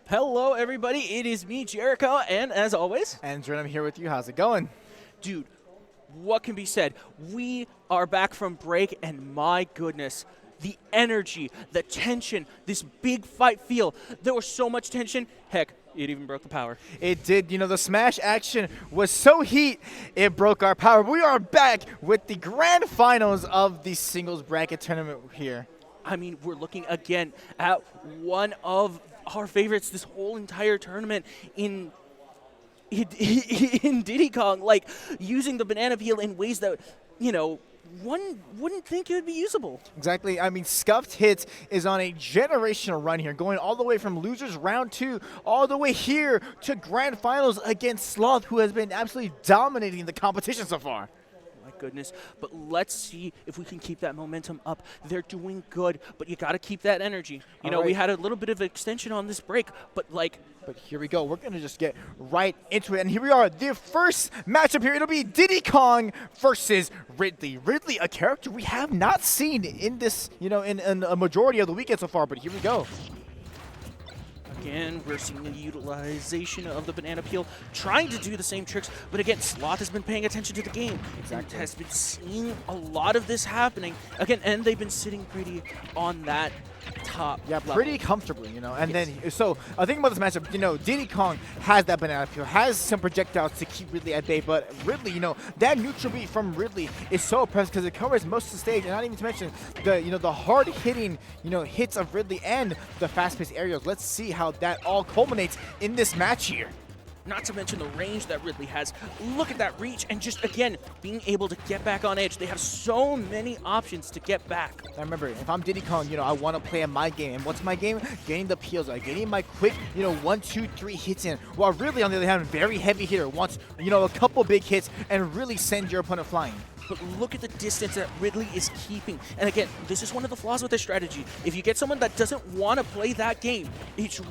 Hello, everybody. It is me, Jericho, and as always, Andrew, I'm here with you. How's it going? dude, what can be said? We are back from break, and my goodness, the energy, the tension, this big fight feel. There was so much tension. Heck, it even broke the power. It did. You know, the smash action was so heat, it broke our power. We are back with the grand finals of the singles bracket tournament here. I mean, we're looking again at one of our favorites this whole entire tournament in Diddy Kong, like using the banana peel in ways that, you know, one wouldn't think it would be usable. Exactly. I mean, ScuffedHits is on a generational run here, going all the way from losers round 2 all the way here to grand finals against Sloth, who has been absolutely dominating the competition so far. My goodness. But let's see if we can keep that momentum up. They're doing good, but you got to keep that energy. You know, we had a little bit of extension on this break, but like... But here we go. We're going to just get right into it. And here we are. The first matchup here, it'll be Diddy Kong versus Ridley. Ridley, a character we have not seen in this, you know, in a majority of the weekend so far. But here we go. Again, we're seeing the utilization of the banana peel, trying to do the same tricks, but again, Sloth has been paying attention to the game. Exactly. And has been seeing a lot of this happening. Again, and they've been sitting pretty on that top level. Pretty comfortably, you know. And then, so I think about this matchup, you know, Diddy Kong has that banana peel, has some projectiles to keep Ridley at bay, but Ridley, you know, that neutral beat from Ridley is so impressive because it covers most of the stage, and not even to mention the, you know, the hard-hitting, you know, hits of Ridley and the fast-paced aerials. Let's see how that all culminates in this match here. Not to mention the range that Ridley has. Look at that reach and just, again, being able to get back on edge. They have so many options to get back. I remember, if I'm Diddy Kong, you know, I want to play at my game. And what's my game? Getting the peels, like getting my quick, you know, 1, 2, 3 hits in. While Ridley, on the other hand, very heavy hitter, wants, you know, a couple big hits and really send your opponent flying. But look at the distance that Ridley is keeping. And again, this is one of the flaws with this strategy. If you get someone that doesn't want to play that game, it's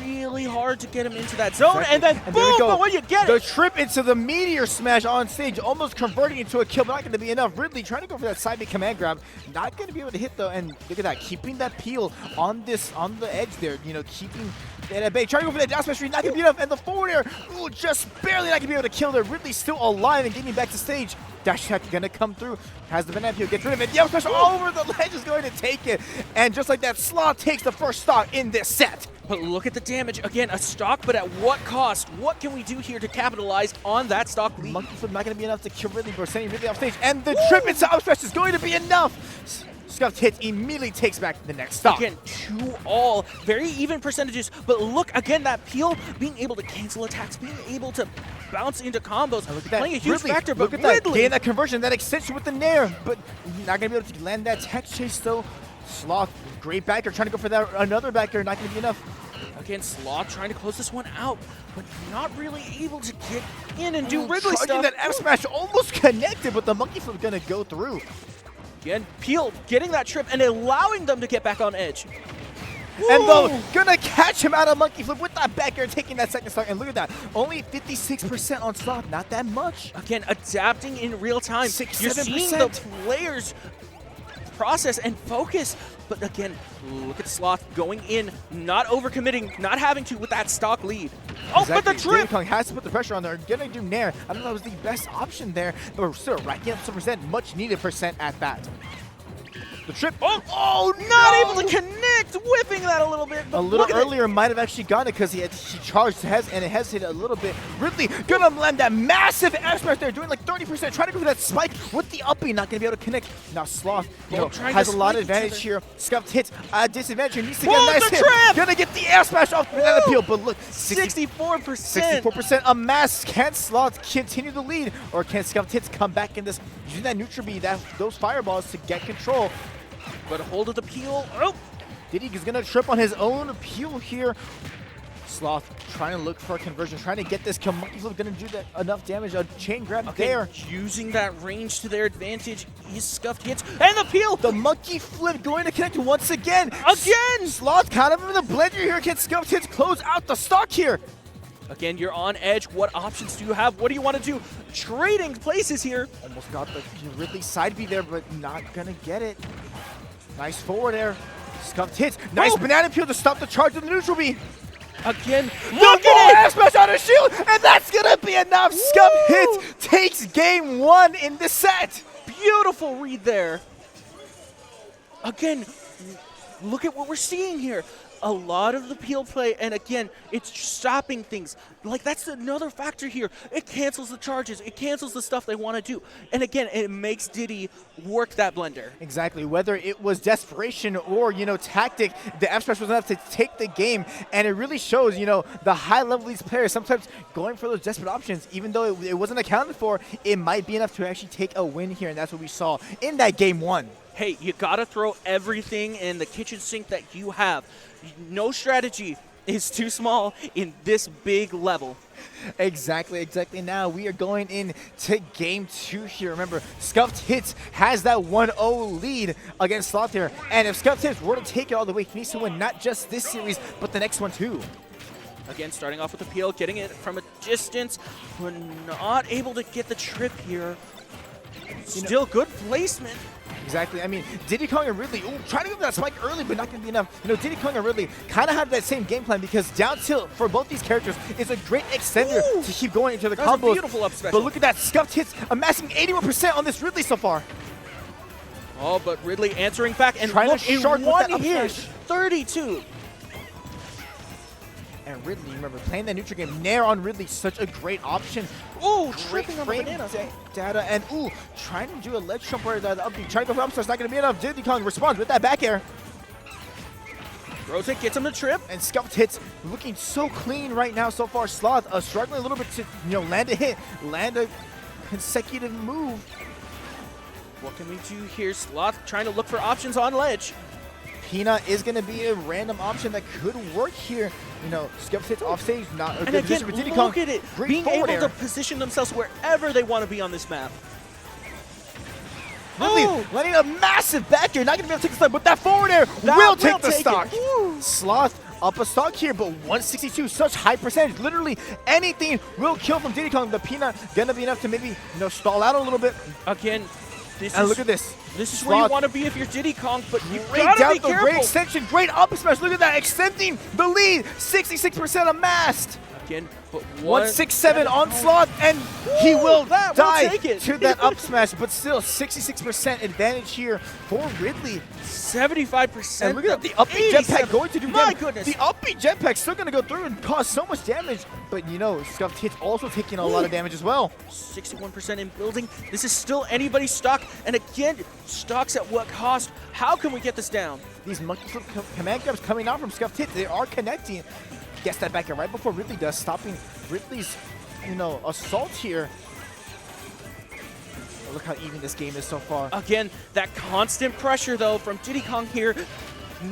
really hard to get him into that zone. Exactly. And then and boom, but when you get the it. trip into the meteor smash on stage, almost converting into a kill, but not going to be enough. Ridley trying to go for that side B command grab. Not going to be able to hit though. And look at that, keeping that peel on the edge there, you know, keeping it at bay. Trying to go for that down smash, not going to be enough. And the forward air, ooh, just barely not going to be able to kill there. Ridley's still alive and getting back to stage. Dash attack gonna come through. Has the banana peel, gets rid of it. The up special all over the ledge is going to take it. And just like that, Sloth takes the first stock in this set. But look at the damage. Again, a stock, but at what cost? What can we do here to capitalize on that stock lead? Monkey flip not gonna be enough to kill Ridley, but sending Ridley off stage. And the trip into up smash is going to be enough. ScuffedHits immediately takes back the next stock. Again, 2-all, very even percentages, but look, again, that peel, being able to cancel attacks, being able to bounce into combos, look at that. playing a huge Ridley, factor, look but at that, Ridley. getting that conversion, that extension with the nair, but not gonna be able to land that tech chase though. Sloth, great backer, trying to go for that another backer, not gonna be enough. Again, Sloth trying to close this one out, but not really able to get in and do Ridley stuff. That F smash almost connected, but the monkey flip gonna go through. Again, Peel getting that trip and allowing them to get back on edge. And though, gonna catch him out of monkey flip with that back air, taking that second stock. And look at that, only 56% on Sloth, not that much. Again, adapting in real time. 6, You're 7%. seeing the players process and focus. But again, look at Sloth going in, not overcommitting, not having to with that stock lead. Oh, exactly. but the trip! Diddy Kong has to put the pressure on there. Gonna do Nair. I don't know if that was the best option there, but we're still racking up some percent, much needed percent at that. The trip. Oh, not able to connect, whipping that a little bit. A little earlier might have actually gotten it because he charged and it hesitated a little bit. Ridley gonna land that massive F smash there, doing like 30%, trying to go for that spike with the uppy, not gonna be able to connect. Now Sloth, you know, has a lot of advantage here. ScuffedHits disadvantage, needs to get a nice hit. Gonna get the F smash off the banana peel, but look, 64%. 64% a mass. Can Sloth continue the lead, or can ScuffedHits come back in this, using that neutral B, those fireballs to get control? But hold of the peel. Oh! Diddy is gonna trip on his own peel here. Sloth trying to look for a conversion, trying to get this kill. Monkey flip gonna do that enough damage. A chain grab there. Using that range to their advantage is ScuffedHits. And the peel! The monkey flip going to connect once again. Again! Sloth kind of in the blender here. Can ScuffedHits close out the stock here? Again, you're on edge. What options do you have? What do you want to do? Trading places here. Almost got the Ridley side B there, but not gonna get it. Nice forward air. ScuffedHits. Nice banana peel to stop the charge of the neutral B. Again, Look at it! F smash on his shield, and that's gonna be enough. ScuffedHits takes game 1 in the set. Beautiful read there. Again, look at what we're seeing here. A lot of the peel play, and again, it's stopping things. Like, that's another factor here. It cancels the charges. It cancels the stuff they want to do. And again, it makes Diddy work that blender. Exactly. Whether it was desperation or, tactic, the F smash was enough to take the game. And it really shows, the high level of these players sometimes going for those desperate options, even though it wasn't accounted for, it might be enough to actually take a win here. And that's what we saw in that game 1. Hey, you gotta throw everything in the kitchen sink that you have. No strategy is too small in this big level. Exactly. Now we are going into game 2 here. Remember, ScuffedHits has that 1-0 lead against Sloth here. And if ScuffedHits were to take it all the way, he needs to win not just this series, but the next one too. Again, starting off with the peel, getting it from a distance. We're not able to get the trip here. Still good placement. Exactly. I mean, Diddy Kong and Ridley, trying to go for that spike early, but not going to be enough. Diddy Kong and Ridley kind of have that same game plan because down tilt for both these characters is a great extender to keep going into the combos. A beautiful up special. But look at that. ScuffedHits amassing 81% on this Ridley so far. Oh, but Ridley answering back and trying look, to shark in with one that up hit, smash. 32. And Ridley, remember, playing that neutral game, Nair on Ridley, such a great option. Ooh, Great tripping on the frame banana. data, and trying to do a ledge jump where the up B, trying to go for up smash, not going to be enough. Diddy Kong responds with that back air. Throws it, gets him the trip. And ScuffedHits looking so clean right now so far. Sloth struggling a little bit to land a hit, land a consecutive move. What can we do here? Sloth trying to look for options on ledge. Peanut is going to be a random option that could work here. ScuffedHits offstage, not a And good again, position for Diddy Kong. look at it. Great Being forward able air. to position themselves wherever they want to be on this map. Ridley landing a massive back air, not going to be able to take the stock, but that forward air will take the stock. Sloth up a stock here, but 162, such high percentage. Literally anything will kill from Diddy Kong. The Peanut going to be enough to maybe stall out a little bit. Again, look at this. This is where you want to be if you're Diddy Kong, but you Great gotta down be throw, careful. great extension, great up smash. Look at that, extending the lead. 66% amassed. Again, but 167 on Sloth, and he will die take it. to that up smash, but still 66% advantage here for Ridley. 75%. And look at that, the up B jetpack going to do My damage. goodness. The up B jetpack still going to go through and cause so much damage, but ScuffedHits also taking a lot of damage as well. 61% in building. This is still anybody's stock, and again, stocks at what cost? How can we get this down? These monkey flip command grabs coming out from ScuffedHits, they are connecting. Gets that back in right before Ridley does, stopping Ridley's, assault here. Oh, look how even this game is so far. Again, that constant pressure though from Diddy Kong here.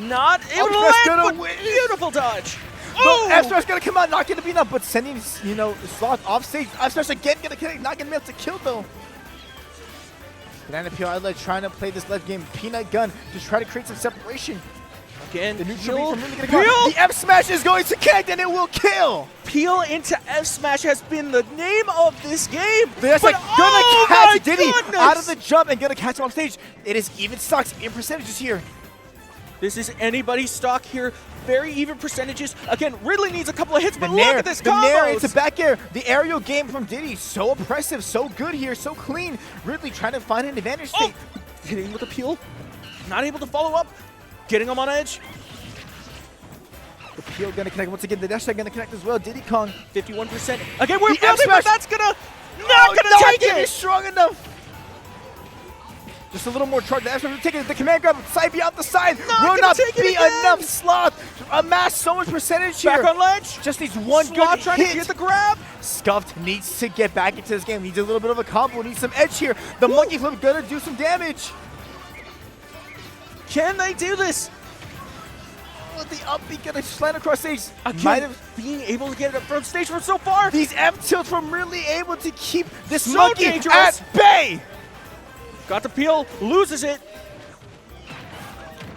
Not able to F-smash land, gonna but win. beautiful dodge. Oh! F-smash gonna come out, not gonna be enough, but sending, Sloth off stage. F-smash again gonna connect, not gonna be able to kill though. Banana Peel outlet trying to play this left game. Peanut gun to try to create some separation. Again, The neutral Peel, beam from Ridley gonna come. The F-smash is going to connect and it will kill. Peel into F smash has been the name of this game. That's but gonna catch Diddy goodness. out of the jump and gonna catch him off stage. It is even stocks in percentages here. This is anybody's stock here. Very even percentages. Again, Ridley needs a couple of hits, but look Nair, at this the Nair combos. into back air. The aerial game from Diddy, so oppressive, so good here, so clean. Ridley trying to find an advantage state. Hitting with a peel. Not able to follow up. Getting him on edge. The Peel gonna connect once again. The dash gonna connect as well. Diddy Kong. 51%. Again, we're The building, F-smash. but that's gonna not gonna take Diddy it. is strong enough. Just a little more charge. The F-smash will take it. The command grab, side B out the side. Not Will gonna not take it be again. enough. Sloth amass so much percentage here. Back on ledge. Just needs one Sloth good trying hit. to get the grab. Scuffed needs to get back into this game. Needs a little bit of a combo. Needs some edge here. The monkey flip gonna do some damage. Can they do this? With the up B gonna slant across stage. Again, Might have being able to get it from stage from so far. these F tilts from really able to keep this So monkey dangerous. at bay. Got the peel, loses it.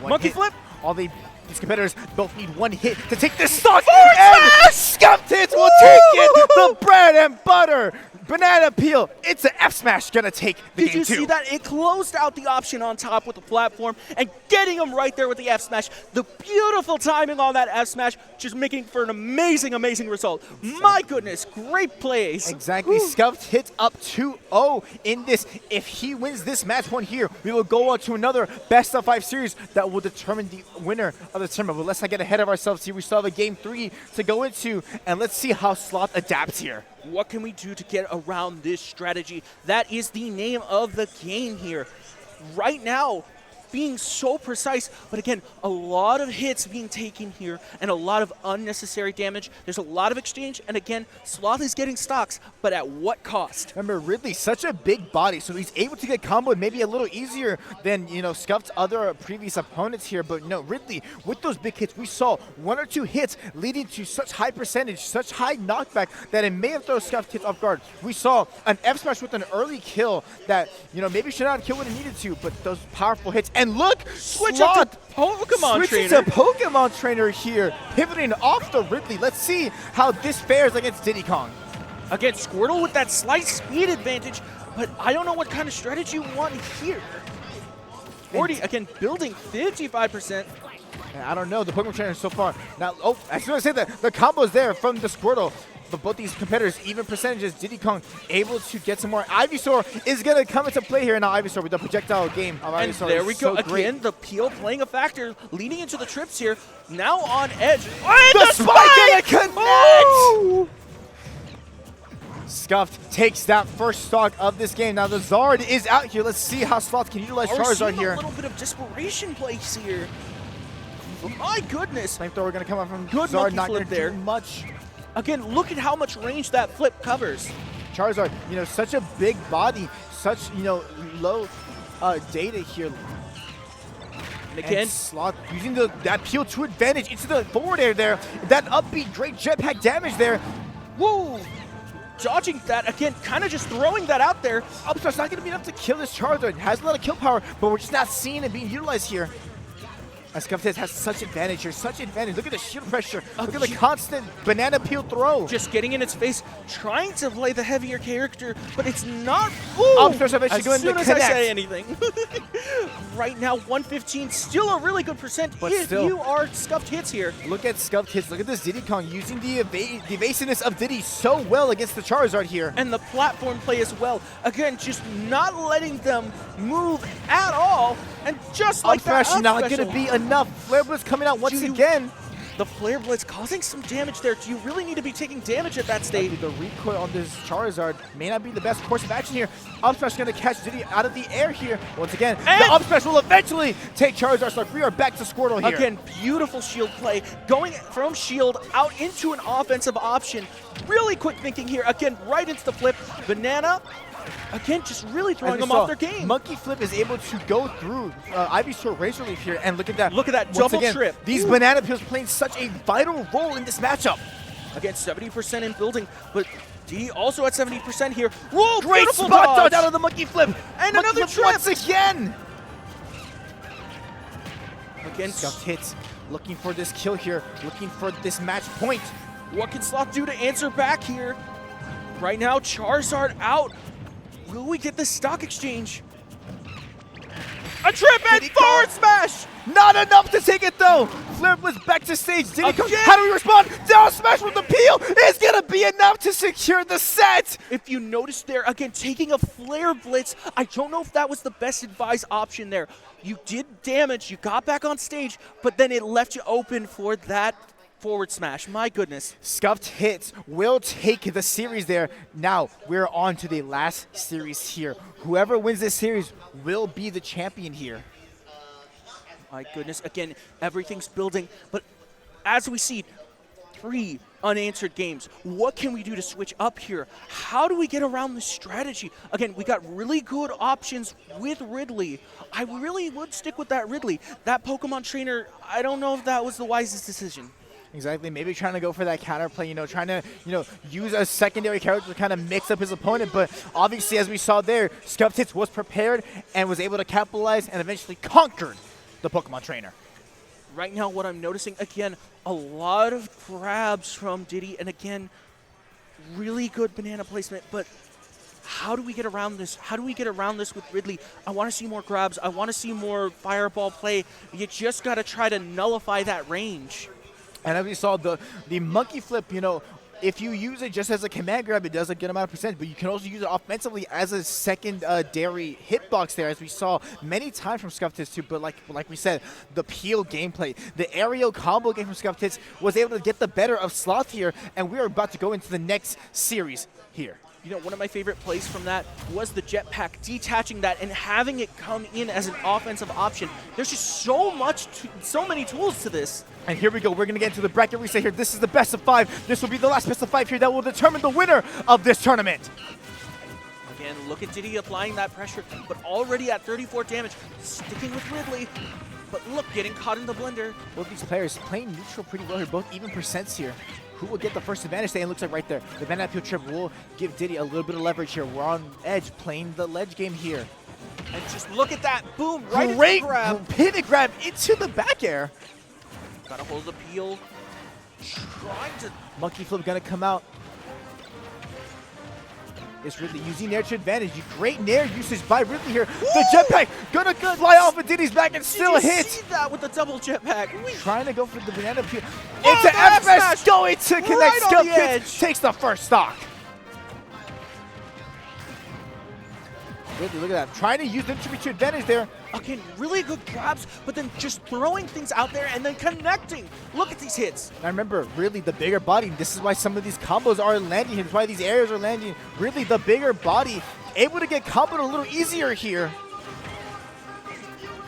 One Monkey hit. flip. All these competitors both need one hit to take this stock. Forward And ScuffedHits will take it. The bread and butter. Banana Peel, it's an F smash gonna take the game Did you two. see that? It closed out the option on top with the platform and getting him right there with the F smash. The beautiful timing on that F smash, just making for an amazing, amazing result. My goodness, great plays. Exactly. ScuffedHits up 2-0 in this. If he wins this match point here, we will go on to another best of 5 series that will determine the winner of the tournament. But let's not get ahead of ourselves here. We still have a game 3 to go into, and let's see how Sloth adapts here. What can we do to get around this strategy? That is the name of the game here. Right now, being so precise, but again, a lot of hits being taken here and a lot of unnecessary damage. There's a lot of exchange, and again, Sloth is getting stocks, but at what cost? Remember, Ridley, such a big body, so he's able to get comboed maybe a little easier than, Scuffed's other previous opponents here. But, Ridley, with those big hits, we saw 1 or 2 hits leading to such high percentage, such high knockback that it may have thrown ScuffedHits off guard. We saw an F smash with an early kill that, maybe should not have killed when it needed to, but those powerful hits. And look, Switch Sloth up to Pokemon switching Trainer. to Pokemon Trainer here, pivoting off the Ridley. Let's see how this fares against Diddy Kong. Again, Squirtle with that slight speed advantage, but I don't know what kind of strategy you want here. 40, again, building 55%. I don't know, the Pokemon Trainer so far. Now, I was going to say that the combo's there from the Squirtle. But both these competitors, even percentages, Diddy Kong able to get some more. Ivysaur is going to come into play here. Now Ivysaur with the projectile game of And Ivysaur. there we go. So great. Again, the peel playing a factor, leading into the trips here. Now on edge. And The spike gonna connect! Oh! Scuffed takes that first stock of this game. Now the Zard is out here. Let's see how Sloth can utilize We're Charizard seeing here. a little bit of desperation plays here. My goodness. Flamethrower going to come out from Good Zard, monkey not flip going to there. do much. Again, look at how much range that flip covers. Charizard, such a big body, such, low data here. And again, And Sloth using that peel to advantage into the forward air there. That upbeat, great jetpack damage there. woo! Dodging that, again, kind of just throwing that out there. Up smash not going to be enough to kill this Charizard. It has a lot of kill power, but we're just not seeing it being utilized here. As ScuffedHits has such advantage here, such advantage. Look at the shield pressure. Look at the constant banana peel throw. Just getting in its face, trying to play the heavier character, but it's not. Up smash eventually As going to soon as I connect. say anything. Right now, 115, still a really good percent But if still. you are ScuffedHits here. Look at ScuffedHits. Look at this Diddy Kong using the evasiveness of Diddy so well against the Charizard here. And the platform play as well. Again, just not letting them move at all. And just like Up smash that, not going to be enough. Flare Blitz coming out once again. The Flare Blitz causing some damage there. Do you really need to be taking damage at that stage? The recoil on this Charizard may not be the best course of action here. Up smash going to catch Diddy out of the air here. Once again, And the up smash will eventually take Charizard. So we are back to Squirtle here. Again, beautiful shield play. Going from shield out into an offensive option. Really quick thinking here. Again, right into the flip. Banana, again, just really throwing them off their game. Monkey Flip is able to go through Ivysaur Razor Leaf here, and look at that. Look at that Once double again, trip. These Ooh. banana peels playing such a vital role in this matchup. Again, 70% in building, but D also at 70% here. Whoa, Great beautiful spot dodge. out of the Monkey Flip. And Monkey another Flip trip. once again. Again, ScuffedHits looking for this kill here, looking for this match point. what can Sloth do to answer back here? Right now, Charizard out. Will we get the stock exchange? A trip and forward smash! Not enough to take it though. Flare Blitz back to stage. Diddy come. Again. How do we respond? Down smash with the peel is gonna be enough to secure the set. If you notice there, again, taking a Flare Blitz, I don't know if that was the best advised option there. You did damage, you got back on stage, but then it left you open for that forward smash. My goodness. ScuffedHits will take the series there. Now we're on to the last series here. Whoever wins this series will be the champion here. My goodness. Again, everything's building, but as we see, 3 unanswered games. What can we do to switch up here? How do we get around this strategy? Again, we got really good options with Ridley. I really would stick with that Ridley. That Pokemon Trainer, I don't know if that was the wisest decision. Exactly, maybe trying to go for that counterplay, trying to, use a secondary character to kind of mix up his opponent, but obviously, as we saw there, ScuffedHits was prepared and was able to capitalize and eventually conquered the Pokemon Trainer. Right now, what I'm noticing, again, a lot of grabs from Diddy, and again, really good banana placement, but how do we get around this? How do we get around this with Ridley? I want to see more grabs. I want to see more fireball play. You just got to try to nullify that range. And as we saw, the monkey flip, you know, if you use it just as a command grab, it does a good amount of percent, but you can also use it offensively as a secondary hitbox there, as we saw many times from ScuffedHits too. But like we said, the peel gameplay, the aerial combo game from ScuffedHits was able to get the better of Sloth here, and we are about to go into the next series here. You know, one of my favorite plays from that was the jetpack, detaching that and having it come in as an offensive option. There's just so many tools to this. And here we go. We're going to get into the bracket reset here. This is the best of 5. This will be the last best of 5 here that will determine the winner of this tournament. Again, look at Diddy applying that pressure, but already at 34 damage, sticking with Ridley. But look, getting caught in the blender. Both these players playing neutral pretty well here, both even percents here. Who will get the first advantage there? And it looks like right there, the banana peel trip will give Diddy a little bit of leverage here. We're on edge, playing the ledge game here. And just look at that, boom, right Great into the grab. pivot grab into the back air. Gotta hold the peel. Trying to... Monkey flip gonna come out. It's Ridley using nair to advantage. Great nair usage by Ridley here. Woo! The jetpack gonna fly off of Diddy's back and still hit. See that with the double jetpack? Trying to go for the banana peel. Oh, It's an F smash going to connect. Right on the edge. ScuffedHits takes the first stock. Ridley, look at that. Trying to use the entry to advantage there. Again, really good grabs, but then just throwing things out there and then connecting. Look at these hits. Now remember, really the bigger body. This is why some of these combos are landing. That's why these areas are landing. Really the bigger body, able to get comboed a little easier here.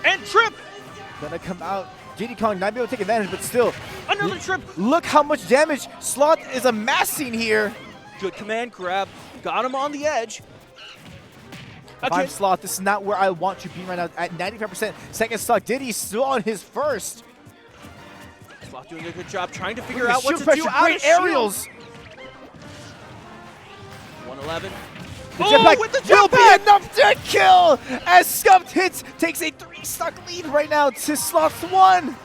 And trip. Gonna come out. Diddy Kong not be able to take advantage, but still. Another trip. Look how much damage Sloth is amassing here. Good command grab. Got him on the edge. If I'm Sloth, this is not where I want to be right now. At 95% second stock, Diddy's still on his first. Sloth doing a good job trying to figure out what to pressure, do out great of aerials. 111. The jetpack with the will jetpack! be enough to kill as ScuffedHits takes a 3-stock lead right now to Sloth's 1.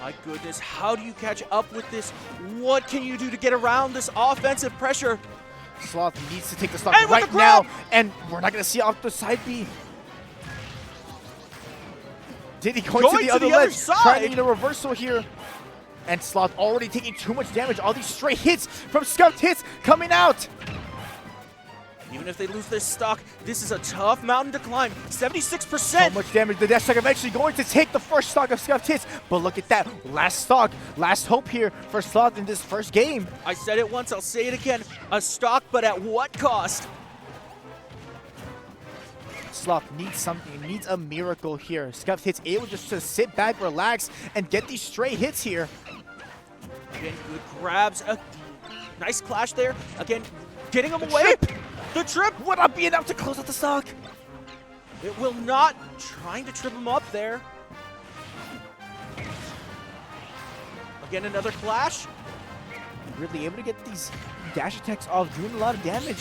My goodness, how do you catch up with this? What can you do to get around this offensive pressure? Sloth needs to take the stock And with right the grab! now, and we're not going to see off the side B. Diddy going to the other ledge, trying to get a reversal here. And Sloth already taking too much damage. All these stray hits from ScuffedHits coming out. Even if they lose this stock, this is a tough mountain to climb. 76%. So much damage. The dash stock eventually going to take the first stock of ScuffedHits. But look at that. Last stock. Last hope here for Sloth in this first game. I said it once, I'll say it again. A stock, but at what cost? Sloth needs something. Needs a miracle here. ScuffedHits able just to sit back, relax, and get these stray hits here. Again, good grabs. A nice clash there. Again, getting him away. The trip would not be enough to close out the stock. It will not. Trying to trip him up there. Again, another clash. Really able to get these dash attacks off, doing a lot of damage.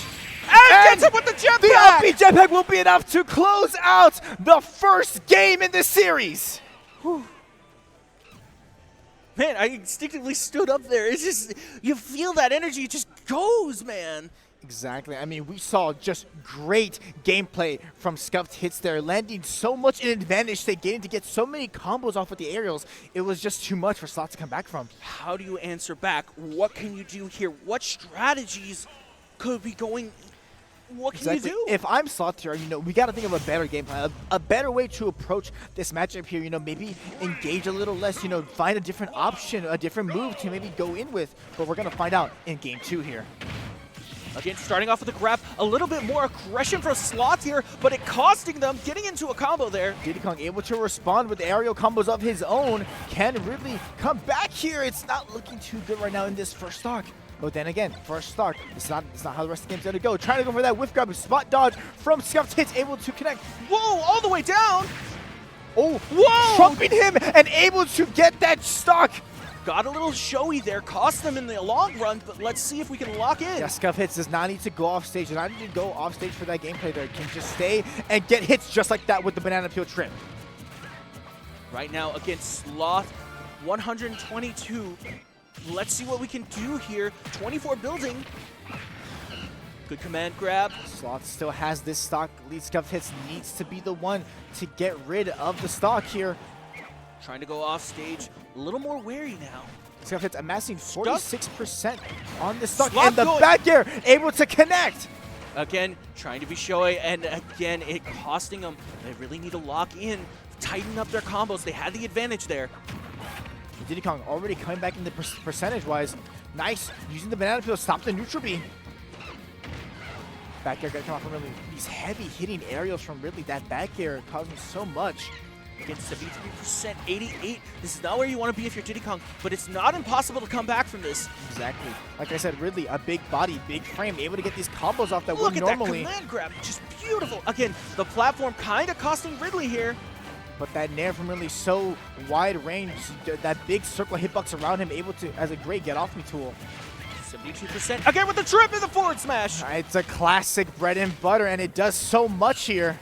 And gets him with the jetpack! The LP jetpack will be enough to close out the first game in this series. Whew. Man, I instinctively stood up there. It's just, you feel that energy, it just goes, man. Exactly. I mean, we saw just great gameplay from ScuffedHits there, landing so much in advantage state, getting to get so many combos off with the aerials. It was just too much for Sloth to come back from. How do you answer back? What can you do here? What strategies could be going? What can you do? If I'm Sloth here, you know, we got to think of a better game plan, a better way to approach this matchup here. You know, maybe engage a little less, you know, find a different option, a different move to maybe go in with. But we're going to find out in game 2 here. Again, starting off with a grab, a little bit more aggression for Sloth here, but it costing them, getting into a combo there. Diddy Kong able to respond with aerial combos of his own. Can Ridley come back here? It's not looking too good right now in this first stock. But then again, first stock, it's not how the rest of the game's gonna go. Trying to go for that whiff grab, spot dodge from ScuffedHits, able to connect. Whoa, all the way down. Oh, whoa! Trumping him and able to get that stock. Got a little showy there, cost them in the long run, but let's see if we can lock in. Yeah, ScuffedHits does not need to go off stage. Does not need to go off stage for that gameplay there. Can just stay and get hits just like that with the banana peel trip. Right now against Sloth, 122. Let's see what we can do here. 24 building. Good command grab. Sloth still has this stock lead. ScuffedHits needs to be the one to get rid of the stock here. Trying to go off stage. A little more wary now. ScuffedHits amassing 46% on the stock. Sloth And the going. back air able to connect. Again, trying to be showy, and again, it costing them. They really need to lock in, tighten up their combos. They had the advantage there. Diddy Kong already coming back in the percentage-wise. Nice, using the banana peel to stop the neutral B. Back air got to come off from Ridley. These heavy hitting aerials from Ridley. That back air causing so much. Again, 73%, 88. This is not where you want to be if you're Diddy Kong, but it's not impossible to come back from this. Exactly. Like I said, Ridley, a big body, big frame, able to get these combos off that Look would at normally. that command grab, just beautiful. Again, the platform kind of costing Ridley here. But that nair from Ridley so wide range, that big circle hitbox around him, able to, as a great get off me tool. 72%, again with the trip in the forward smash. It's a classic bread and butter, and it does so much here.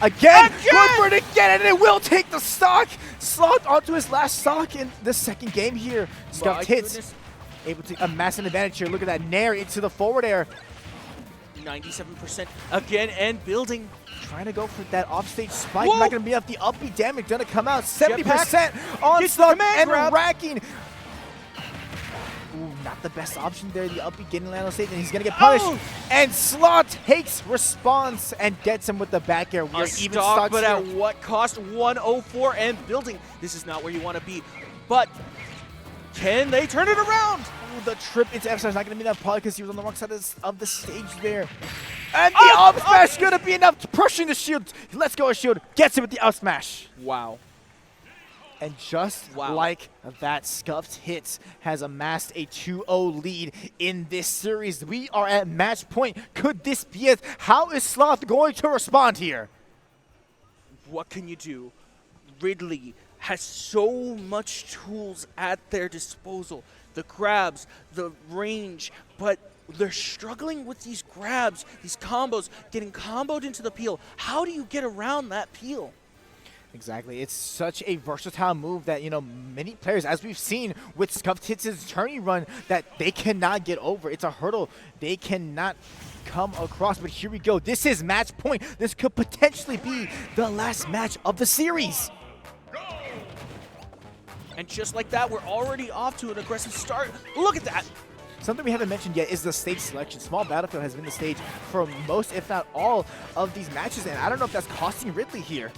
Again! Woodward again, and it will take the stock! Sloth onto his last stock in the second game here. ScuffedHits able to amass an advantage here. Look at that nair into the forward air. 97% again, and building. Trying to go for that offstage spike. Whoa. Not going to be enough. The up B damage going to come out. 70% on Gets the Sloth command and grab. racking. Ooh, not the best option there. The up B getting land on stage, and he's going to get punished. Oh. And Sloth takes response and gets him with the back air. We are A even stock, stocks but here. at what cost? 104 and building. This is not where you want to be, but can they turn it around? Ooh, the trip into F is not going to be enough, probably because he was on the wrong side of the stage there. And the up smash going to be enough, pushing the shield. Let's go, shield. Gets it with the up smash. Wow. And just like that, ScuffedHits has amassed a 2-0 lead in this series. We are at match point. Could this be it? How is Sloth going to respond here? What can you do? Ridley has so much tools at their disposal. The grabs, the range, but they're struggling with these grabs, these combos, getting comboed into the peel. How do you get around that peel? Exactly. It's such a versatile move that, you know, many players, as we've seen with ScuffedHits' tourney run, that they cannot get over. It's a hurdle they cannot come across. But here we go. This is match point. This could potentially be the last match of the series. And just like that, we're already off to an aggressive start. Look at that. Something we haven't mentioned yet is the stage selection. Small Battlefield has been the stage for most, if not all, of these matches, and I don't know if that's costing Ridley here.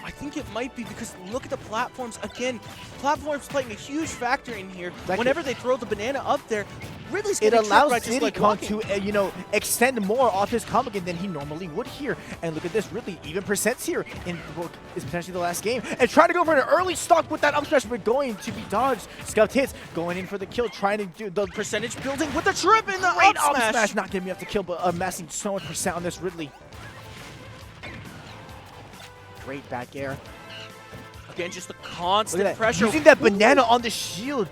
I think it might be, because look at the platforms. Again, platforms playing a huge factor in here. Exactly. Whenever they throw the banana up there, Ridley's It getting allows tripped by just, Diddy like, Kong walking. to, you know, extend more off his combo again than he normally would here. And look at this, Ridley, even percents here in what is potentially the last game. And trying to go for an early stock with that up smash, but going to be dodged. ScuffedHits going in for the kill, trying to do the Percentage building with the trip in the great up smash. Not going to be enough to kill, but amassing so much percent on this Ridley. Great back air. Again, just the Look at constant that. pressure. Using that banana on the shield.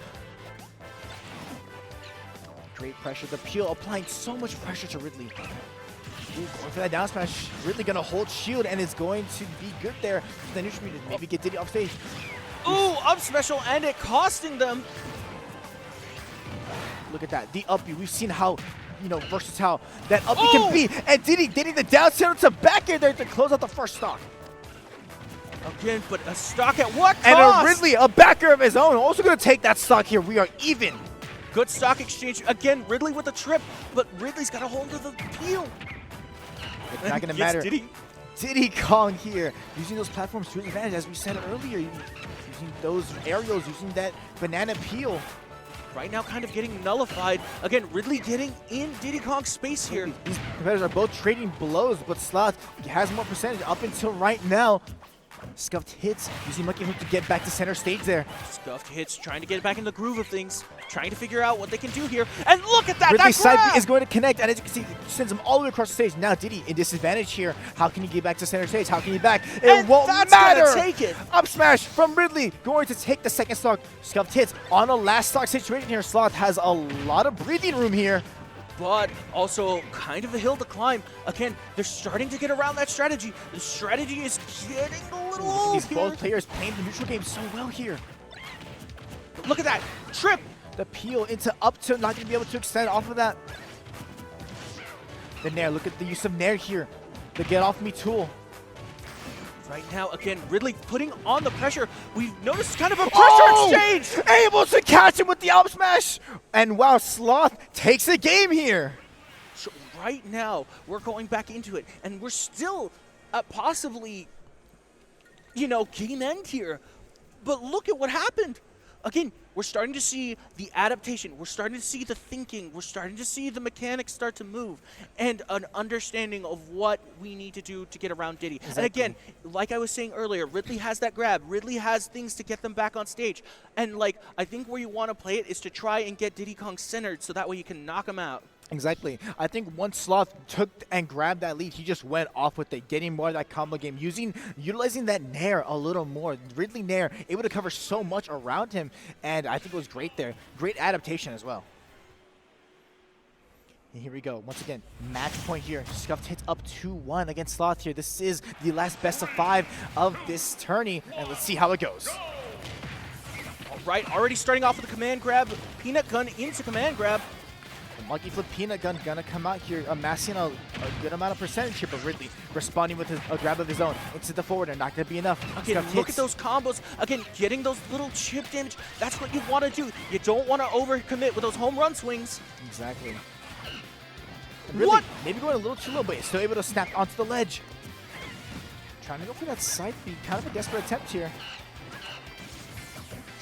Great pressure. The peel applying so much pressure to Ridley. Ooh, going for that down smash. Ridley going to hold shield, and it's going to be good there. The neutral to maybe get Diddy off stage. Ooh, up special, and it costing them. Look at that. The up B. We've seen how, you know, versatile that up B can be. And Diddy getting the down zero to back air there to close out the first stock. Again, but a stock at what cost? And a Ridley, a backer of his own, also going to take that stock here. We are even. Good stock exchange. Again, Ridley with the trip, but Ridley's got a hold of the peel. It's not going to Yes, matter. Diddy Kong here, using those platforms to his advantage, as we said earlier, using those aerials, using that banana peel. Right now, kind of getting nullified. Again, Ridley getting in Diddy Kong's space here. These competitors are both trading blows, but Sloth has more percentage up until right now. ScuffedHits using Monkey Hook to get back to center stage there. ScuffedHits trying to get back in the groove of things, trying to figure out what they can do here. And look at that! Ridley's that side grab! is going to connect, and as you can see, it sends him all the way across the stage. Now Diddy in disadvantage here. How can he get back to center stage? How can he back? It And won't that's matter. gonna take it. Up smash from Ridley, going to take the second stock. ScuffedHits on a last stock situation here. Sloth has a lot of breathing room here. But also kind of a hill to climb. Again, they're starting to get around that strategy. The strategy is getting a little old These here. both players playing the neutral game so well here. But look at that trip. The peel into up to not going to be able to extend off of that. The Nair, look at the use of Nair here. The get off me tool. Right now, again, Ridley putting on the pressure. We've noticed kind of a pressure exchange. Able to catch him with the up smash. And wow, Sloth takes the game here. So right now, we're going back into it, and we're still at possibly, you know, game end here. But look at what happened. Again, we're starting to see the adaptation. We're starting to see the thinking. We're starting to see the mechanics start to move and an understanding of what we need to do to get around Diddy. Exactly. And again, like I was saying earlier, Ridley has that grab. Ridley has things to get them back on stage. And like, I think where you want to play it is to try and get Diddy Kong centered so that way you can knock him out. Exactly. I think once Sloth took and grabbed that lead, he just went off with it, getting more of that combo game, utilizing that Nair a little more. Ridley Nair able to cover so much around him, and I think it was great there. Great adaptation as well. And here we go. Once again, match point here. ScuffedHits up 2-1 against Sloth here. This is the last best of 5 of this tourney, and let's see how it goes. All right, already starting off with a command grab. Peanut Gun into command grab. Monkey Flip Peanut Gun gonna come out here, amassing a good amount of percentage here, but Ridley responding with a grab of his own into the forwarder. Not gonna be enough. Again, look at those combos. Again, getting those little chip damage. That's what you want to do. You don't want to overcommit with those home run swings. Exactly. Really, what? Maybe going a little too low, but still able to snap onto the ledge. Trying to go for that side beat. Kind of a desperate attempt here.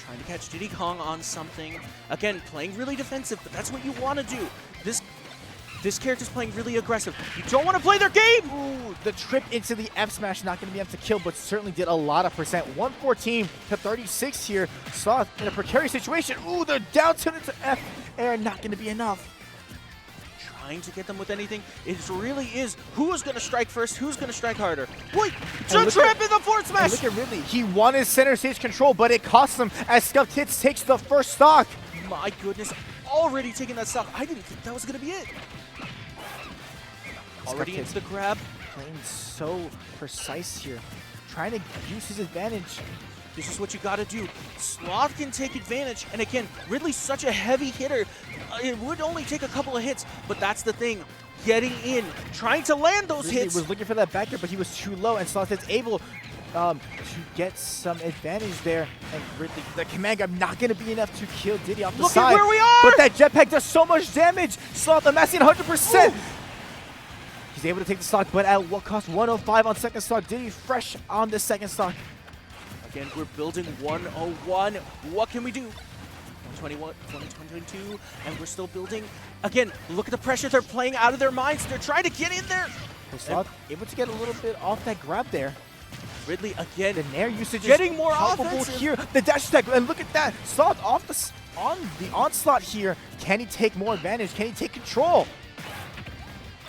Trying to catch Diddy Kong on something. Again, playing really defensive, but that's what you want to do. This character's playing really aggressive. You don't want to play their game! Ooh, the trip into the F smash not going to be able to kill, but certainly did a lot of percent. 114 to 36 here. Sloth in a precarious situation. Ooh, they're down to the F air, not going to be enough. Trying to get them with anything. It really is who's going to strike first, who's going to strike harder. Wait, the trip in the forward smash! Look at Ridley. He wanted center stage control, but it cost him as ScuffedHits takes the first stock. My goodness, already taking that stock. I didn't think that was going to be it. Already into the grab. Playing so precise here. Trying to use his advantage. This is what you got to do. Sloth can take advantage, and again, Ridley's such a heavy hitter. It would only take a couple of hits, but that's the thing. Getting in, trying to land those hits. He was looking for that back air, but he was too low, and Sloth is able to get some advantage there. And Ridley, the command grab not going to be enough to kill Diddy off the side. Look at where we are! But that jetpack does so much damage. Sloth amassing 100%. Ooh. He's able to take the stock, but at what cost? 105 on second stock. Diddy fresh on the second stock. Again, we're building 101. What can we do? 2021, 2022, and we're still building. Again, look at the pressure they're playing out of their minds. They're trying to get in there. Sloth able to get a little bit off that grab there. Ridley again. The Nair usage getting is more offensive here. The dash attack, and look at that. Sloth off on the onslaught here. Can he take more advantage? Can he take control?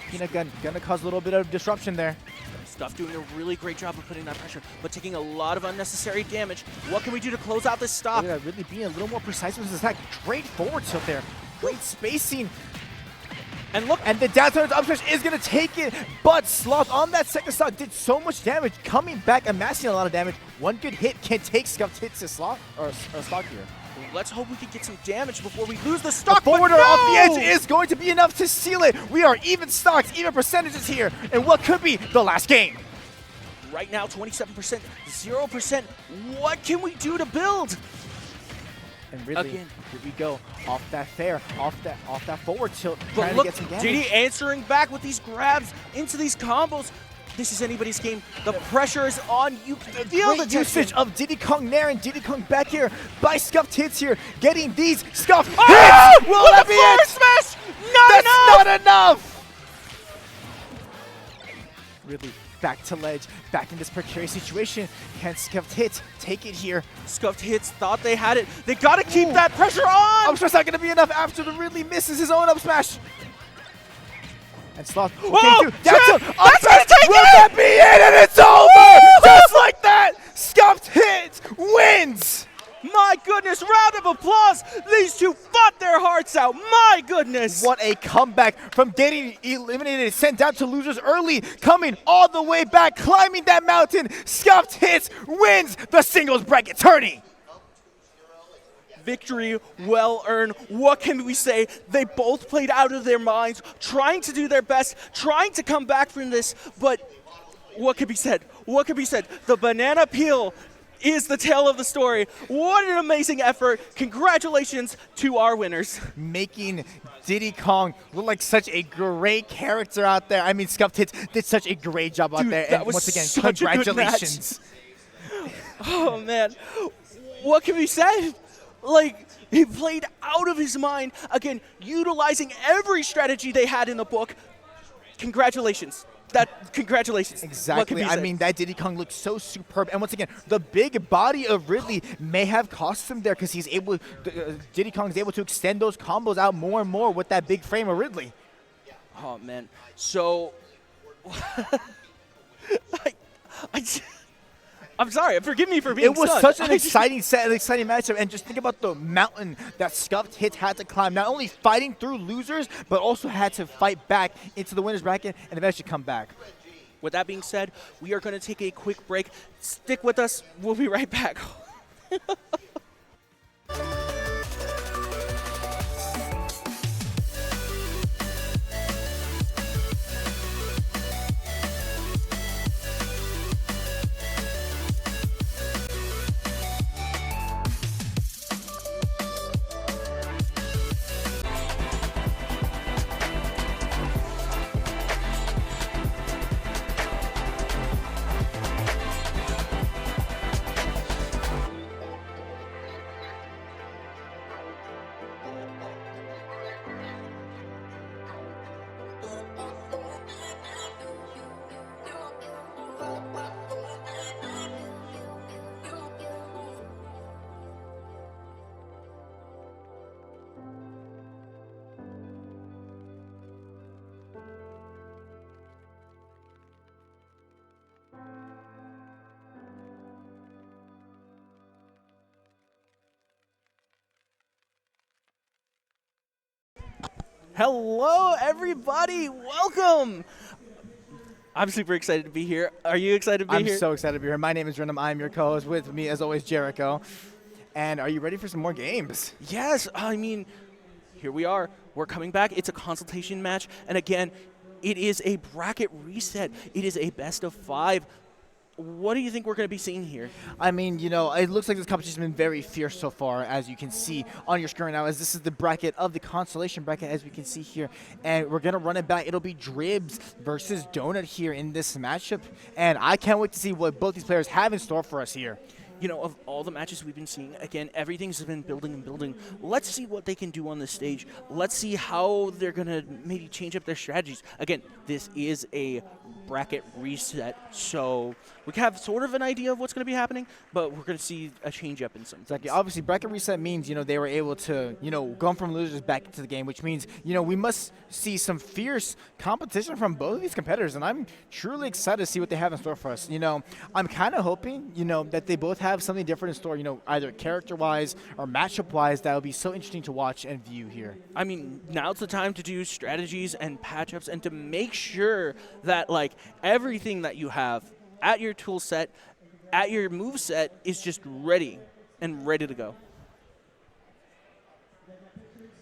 Peanut Gun gonna cause a little bit of disruption there. Stuff doing a really great job of putting that pressure, but taking a lot of unnecessary damage. What can we do to close out this stop? Yeah, really being a little more precise with his attack. Great forward tilt there. Great spacing. And look, and the down tilt up smash is gonna take it, but Sloth on that second stock did so much damage, coming back, amassing a lot of damage. One good hit can take ScuffedHits to Sloth or stock here. Let's hope we can get some damage before we lose the stock. The forwarder off the edge is going to be enough to seal it. We are even stocks, even percentages here, and what could be the last game. Right now, 27%, 0%. What can we do to build? And really, again, here we go. Off that fair, off that forward tilt, but trying look, to get some damage. Diddy answering back with these grabs into these combos. This is anybody's game. The pressure is on. You can feel the usage of Diddy Kong Nair and Diddy Kong back here by ScuffedHits here, getting these ScuffedHits. Will that be it? Smash! Not enough. Really, back to ledge, back in this precarious situation. Can ScuffedHits take it here? ScuffedHits thought they had it. They got to keep that pressure on. Up smash not going to be enough after the Ridley misses his own up smash. And Sloth that's gonna take Will that be it? And it's over! Just like that! ScuffedHits wins! My goodness, round of applause! These two fought their hearts out, my goodness! What a comeback from getting eliminated, sent down to losers early, coming all the way back, climbing that mountain. ScuffedHits wins the singles bracket tourney! victory well earned. What can we say? They both played out of their minds, trying to do their best, trying to come back from this, but what could be said? What could be said? The banana peel is the tale of the story. What an amazing effort. Congratulations to our winners. Making Diddy Kong look like such a great character out there. I mean, ScuffedHits did such a great job out there. And once again, congratulations. Oh, man. What can be said? Like, he played out of his mind. Again, utilizing every strategy they had in the book. Congratulations. Congratulations. Exactly. I mean, that Diddy Kong looks so superb. And once again, the big body of Ridley may have cost him there because he's able, Diddy Kong is able to extend those combos out more and more with that big frame of Ridley. Oh, man. So, I'm sorry. Forgive me for being It was stunned. such an exciting set, an exciting matchup. And just think about the mountain that ScuffedHits had to climb. Not only fighting through losers, but also had to fight back into the winner's bracket and eventually come back. With that being said, we are going to take a quick break. Stick with us. We'll be right back. Hello, everybody. Welcome. I'm super excited to be here. Are you excited to be here? I'm so excited to be here. My name is Random. I'm your co-host. With me, as always, Jericho. And are you ready for some more games? Yes. I mean, here we are. We're coming back. It's a consultation match. And again, it is a bracket reset. It is a best of 5. What do you think we're going to be seeing here? I mean, you know, it looks like this competition has been very fierce so far, as you can see on your screen now, as this is the bracket of the Consolation bracket, as we can see here. And we're going to run it back. It'll be Dribbz versus Donut here in this matchup. And I can't wait to see what both these players have in store for us here. You know, of all the matches we've been seeing, again, everything's been building and building. Let's see what they can do on this stage. Let's see how they're going to maybe change up their strategies. Again, this is a bracket reset, so we have sort of an idea of what's going to be happening, but we're going to see a change up in some things. Exactly. Obviously, bracket reset means, you know, they were able to, you know, go from losers back into the game, which means, you know, we must see some fierce competition from both of these competitors, and I'm truly excited to see what they have in store for us. You know, I'm kind of hoping, you know, that they both have something different in store, you know, either character-wise or matchup-wise, that will be so interesting to watch and view here. I mean, now's the time to do strategies and patch-ups and to make sure that, like, everything that you have at your tool set, at your move set, is just ready and ready to go.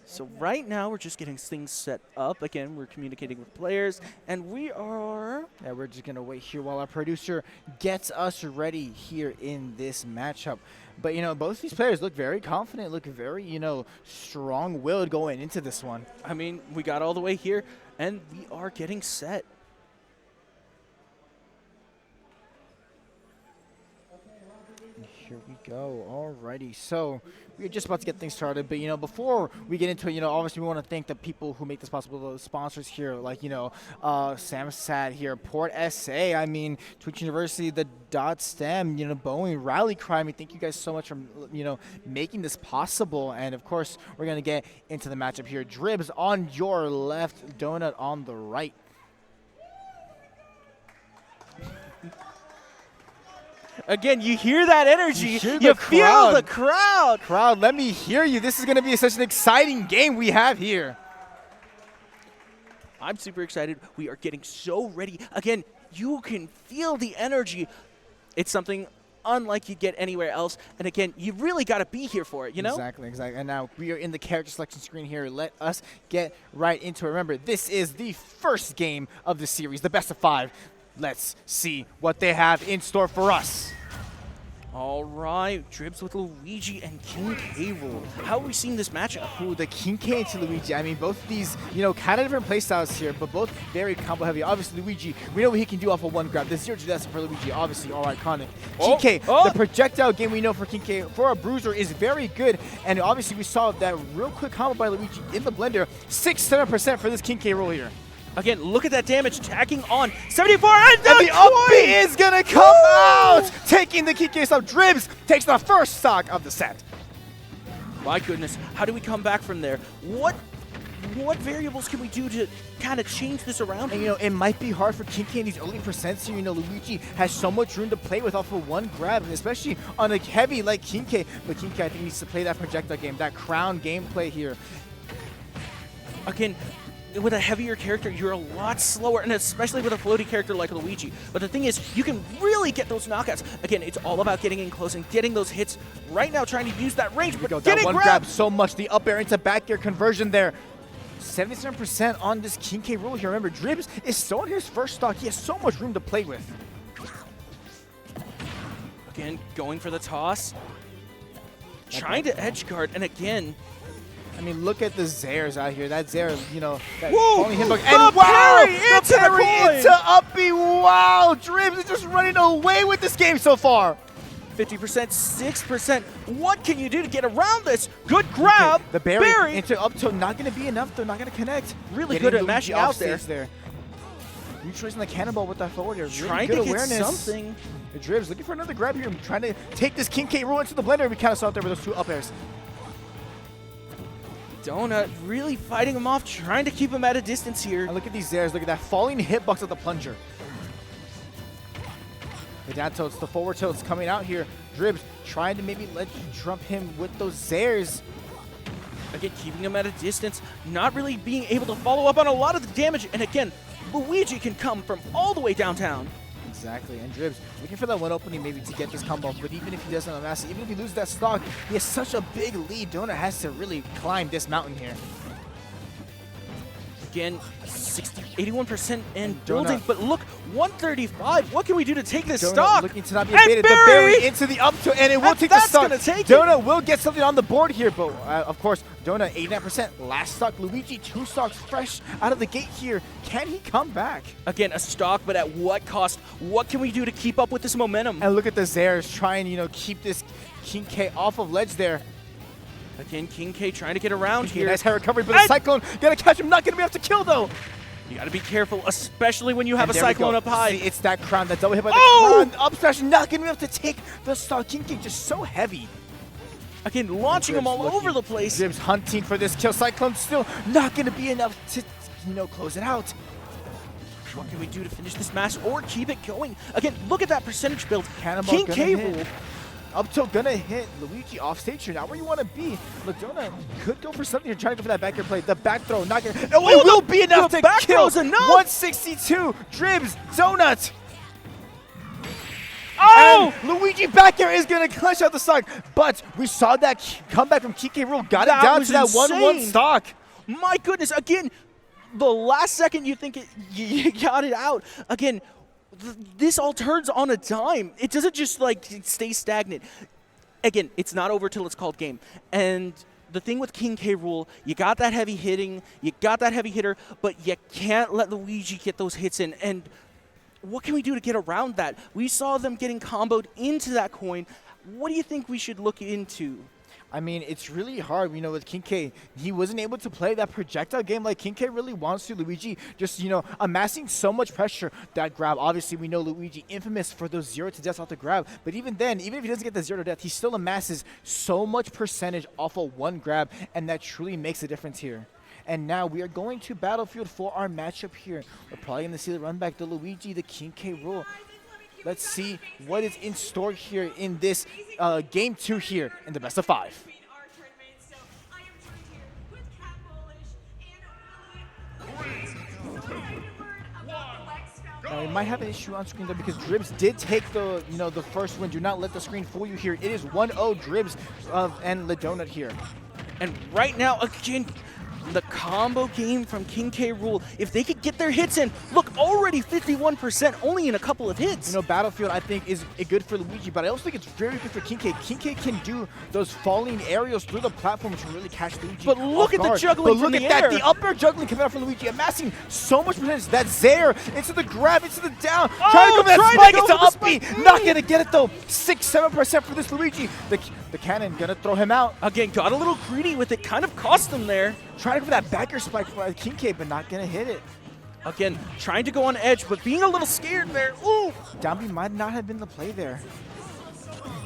So right now, we're just getting things set up. Again, we're communicating with players, and we are... Yeah, we're just going to wait here while our producer gets us ready here in this matchup. But, you know, both these players look very confident, look very, you know, strong-willed going into this one. I mean, we got all the way here, and we are getting set. Here we go. Alrighty. So we're just about to get things started, but, you know, before we get into it, you know, obviously we want to thank the people who make this possible, the sponsors here, like, you know, Samsat here, Port SA, I mean, Twitch University, the .stem, you know, Boeing, Rally Cry. I mean, thank you guys so much for, you know, making this possible. And of course, we're going to get into the matchup here. Dribbz on your left, Donut on the right. Again, you hear that energy. You feel the crowd. Crowd, let me hear you. This is going to be such an exciting game we have here. I'm super excited. We are getting so ready. Again, you can feel the energy. It's something unlike you get anywhere else. And again, you really got to be here for it, you know? Exactly. And now we are in the character selection screen here. Let us get right into it. Remember, this is the first game of the series, the best of 5. Let's see what they have in store for us. All right, Dribbz with Luigi and King K. Rool. How are we seeing this matchup? Ooh, the King K to Luigi. I mean, both of these, kind of different playstyles here, but both very combo heavy. Obviously, Luigi, we know what he can do off of one grab. The 0 to death for Luigi, obviously, all iconic. King K, the projectile game we know for King K, for a bruiser, is very good. And obviously, we saw that real quick combo by Luigi in the blender. 6-7% for this King K Rool here. Again, look at that damage, tacking on 74, and the up B is gonna come out, taking the King K stock. Dribbz takes the first stock of the set. My goodness, how do we come back from there? What variables can we do to kind of change this around? And it might be hard for King K in these early percents here. Luigi has so much room to play with off of one grab, and especially on a heavy like King K. But King K, I think, needs to play that projectile game, that crown gameplay here. Again, with a heavier character, you're a lot slower, and especially with a floaty character like Luigi. But the thing is, you can really get those knockouts. Again, it's all about getting in close and getting those hits. Right now, trying to use that range, but that one grab so much. The up air into back air conversion there. 77% on this King K Rool here. Remember, Dribbz is still on his first stock. He has so much room to play with. Again, going for the toss. Trying to edge guard, and again, I mean, look at the Zairs out here. That Zair, that falling hitbox. And wow, the parry into up B. Wow, Dribbz is just running away with this game so far. 50%, 6%. What can you do to get around this? Good grab. Okay, the berry into up tilt, not going to be enough. They're not going to connect. Really good at mashing out there. Neutralizing the cannonball with that forward air. Really trying good to awareness. Get something. Dribbz looking for another grab here. Trying to take this King K Rool into the blender. We kind of saw it there with those 2 up airs. Ledonut really fighting him off, trying to keep him at a distance here. And look at these Zairs. Look at that falling hitbox of the plunger. The down tilts, the forward tilts coming out here. Dribbz trying to maybe let you trump him with those Zairs. Again, keeping him at a distance, not really being able to follow up on a lot of the damage. And again, Luigi can come from all the way downtown. Exactly, and Dribbz looking for that one opening maybe to get this combo, but even if he doesn't amass it, even if he loses that stock, he has such a big lead. Ledonut has to really climb this mountain here. Again, 81% and building, but look, 135. What can we do to take this stock? Looking to not be evaded. The berry into the up tilt, and it will take the stock. Ledonut will get something on the board here, but of course, Ledonut 89%. Last stock, Luigi 2 stocks fresh out of the gate here. Can he come back? Again, a stock, but at what cost? What can we do to keep up with this momentum? And look at the Zairs trying, keep this King K off of ledge there. Again, King K trying to get around here. Nice hair recovery, but the Cyclone gonna catch him. Not gonna be able to kill though. You gotta be careful, especially when you have a Cyclone up high. See, it's that crown, that double hit by the crown. Up smash, not gonna be able to take the stock. King K just so heavy. Again, launching him all over the place. Dribbz hunting for this kill. Cyclone still not gonna be enough to, close it out. What can we do to finish this match or keep it going? Again, look at that percentage build. Cannonball King K Rool. Up tilt gonna hit Luigi off stage here. Not where you want to be. Ledonut could go for something here, trying to go for that back air play. The back throw, not gonna. No, it will be enough to kill. 162. Dribbz, Ledonut. Oh! And Luigi back air is gonna clutch out the stock, but we saw that comeback from King K Rool. Got it down to that 1-1 stock. My goodness! Again, the last second you think you got it out. Again. This all turns on a dime. It doesn't just stay stagnant. Again, it's not over till it's called game. And the thing with King K Rool, you got that heavy hitting, you got that heavy hitter, but you can't let Luigi get those hits in. And what can we do to get around that? We saw them getting comboed into that coin. What do you think we should look into? I mean, it's really hard, with King K. He wasn't able to play that projectile game like King K really wants to. Luigi just, amassing so much pressure. That grab, obviously, we know Luigi infamous for those 0 to deaths off the grab. But even then, even if he doesn't get the 0 to death, he still amasses so much percentage off of one grab, and that truly makes a difference here. And now we are going to Battlefield for our matchup here. We're probably going to see the run back to Luigi, the King K Rool. Let's see what is in store here in this game 2 here in the best of 5. You might have an issue on screen though because Dribbz did take the the first win. Do not let the screen fool you here. It is 1-0 Dribbz and Ledonut here. And right now, again, the combo game from King K. Rool, if they could get their hits in, look, already 51%, only in a couple of hits. Battlefield, I think, is good for Luigi, but I also think it's very good for King K. King K can do those falling aerials through the platform to really catch Luigi. But look at the juggling from the air. But look at that, the up air juggling coming out from Luigi, amassing so much percentage. That Zaire into the grab, into the down, trying to go for that spike, it's an up B. Not gonna get it though. 6-7% for this Luigi. The cannon gonna throw him out. Again, got a little greedy with it, kind of cost them there. Trying to go for that backer spike for King K, but not gonna hit it. Again, trying to go on edge, but being a little scared there. Ooh! Down B might not have been the play there.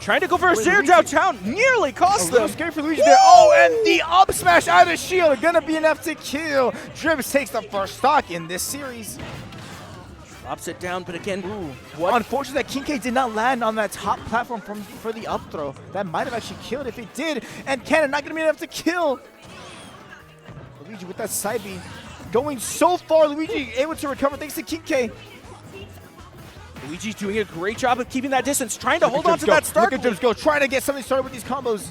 Trying to go for a Zaire downtown, nearly cost them. Scary for Luigi there. Oh, and the up smash out of shield, gonna be enough to kill. Dribbz takes the first stock in this series. Drops it down, but again, Unfortunately, that King K did not land on that top platform for the up throw. That might have actually killed if it did. And cannon not gonna be enough to kill. Luigi with that side B. Going so far, Luigi able to recover thanks to King K. Luigi's doing a great job of keeping that distance, trying to hold on to that start. Look at Dribbz go, trying to get something started with these combos.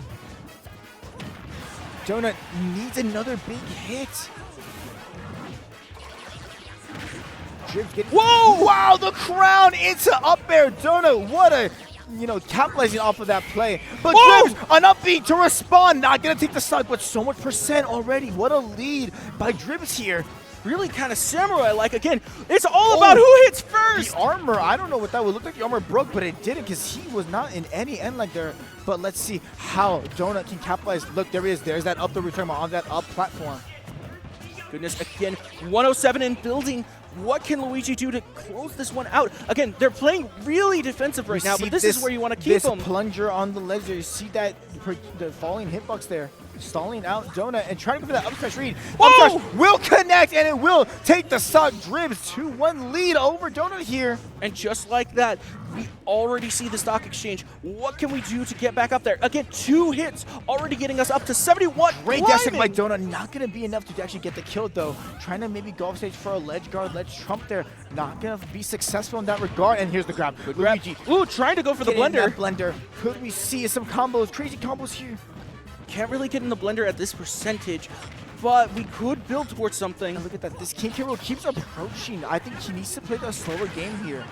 Donut needs another big hit. Whoa! Wow, the crown into up air. Donut, what a, capitalizing off of that play. But Dribbz, an up B to respond. Not going to take the stock, but so much percent already. What a lead by Dribbz here. Really kind of samurai-like. Again, it's all about who hits first. The armor, I don't know what that would look like. The armor broke, but it didn't because he was not in any end like there. But let's see how Donut can capitalize. Look, there is. There's that up that we're talking about on that up platform. Goodness, again, 107 in building. What can Luigi do to close this one out? Again, they're playing really defensive right now, but this is where you want to keep them. This plunger on the ledge there, you see that the falling hitbox there, stalling out Donut and trying to go for that up smash read. Up smash will connect and it will take the stock. Dribbz 2-1 lead over Donut here. And just like that, we already see the stock exchange. What can we do to get back up there? Again, 2 hits already getting us up to 71. Great dash by Donut, not going to be enough to actually get the kill though. Trying to maybe go off stage for a ledge guard, ledge trump there. Not going to be successful in that regard. And here's the grab. Good grab. Ooh, trying to go for the blender. Blender. Could we see some combos, crazy combos here? Can't really get in the blender at this percentage, but we could build towards something. And look at that. This King K. Rool keeps approaching. I think he needs to play the slower game here.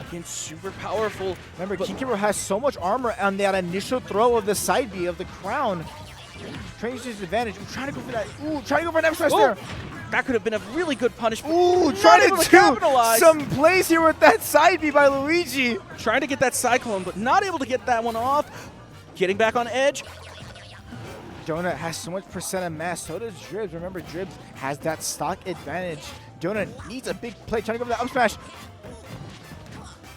Again, super powerful. Remember, King K. Rool has so much armor on that initial throw of the side B of the crown. Trying to his advantage. Ooh, trying to go for that. Ooh, trying to go for an F smash there. That could have been a really good punishment. Ooh, trying to capitalize some plays here with that side B by Luigi. Trying to get that cyclone, but not able to get that one off. Getting back on edge. Donut has so much percent of mass. So does Dribbz. Remember, Dribbz has that stock advantage. Donut needs a big play. Trying to go for that up smash.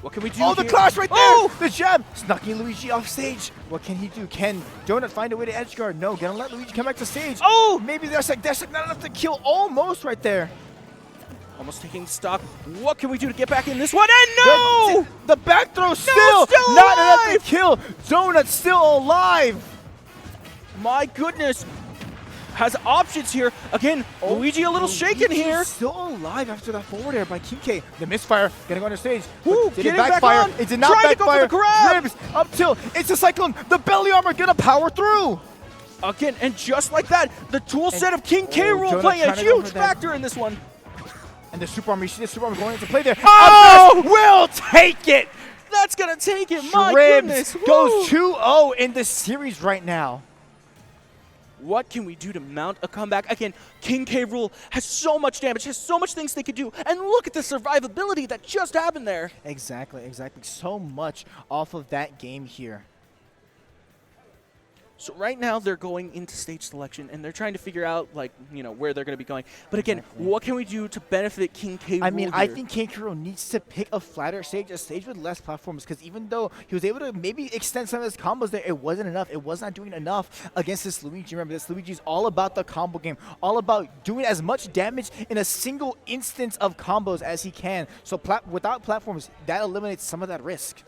What can we do? Oh, the clash right there! The jab! Snucking Luigi off stage. What can he do? Can Donut find a way to edge guard? No, gonna let Luigi come back to stage. Oh! Maybe there's like dash not enough to kill almost right there. Almost taking stock. What can we do to get back in this one? And no! The back throw still not enough to kill. Donut still alive. My goodness. Has options here. Again, Luigi a little shaken here. Still alive after that forward air by King K. The misfire getting on the stage. Ooh, did it backfire? Back it did not backfire. Dribbz up tilt. It's a cyclone. The belly armor gonna power through. Again, and just like that, the tool set of King K. Rool playing a huge factor in this one. And the super armor, you see the super armor going into play there. Oh! Will take it. That's gonna take it. My goodness. Goes 2-0 in the series right now. What can we do to mount a comeback? Again, King K. Rool has so much damage, has so much things they could do, and look at the survivability that just happened there. Exactly. So much off of that game here. So right now they're going into stage selection and they're trying to figure out where they're going to be going. But again, what can we do to benefit King K. Rool? I mean, I think King K. Rool needs to pick a flatter stage, a stage with less platforms, because even though he was able to maybe extend some of his combos there, it wasn't enough. It was not doing enough against this Luigi. Remember, this Luigi is all about the combo game, all about doing as much damage in a single instance of combos as he can. So without platforms, that eliminates some of that risk.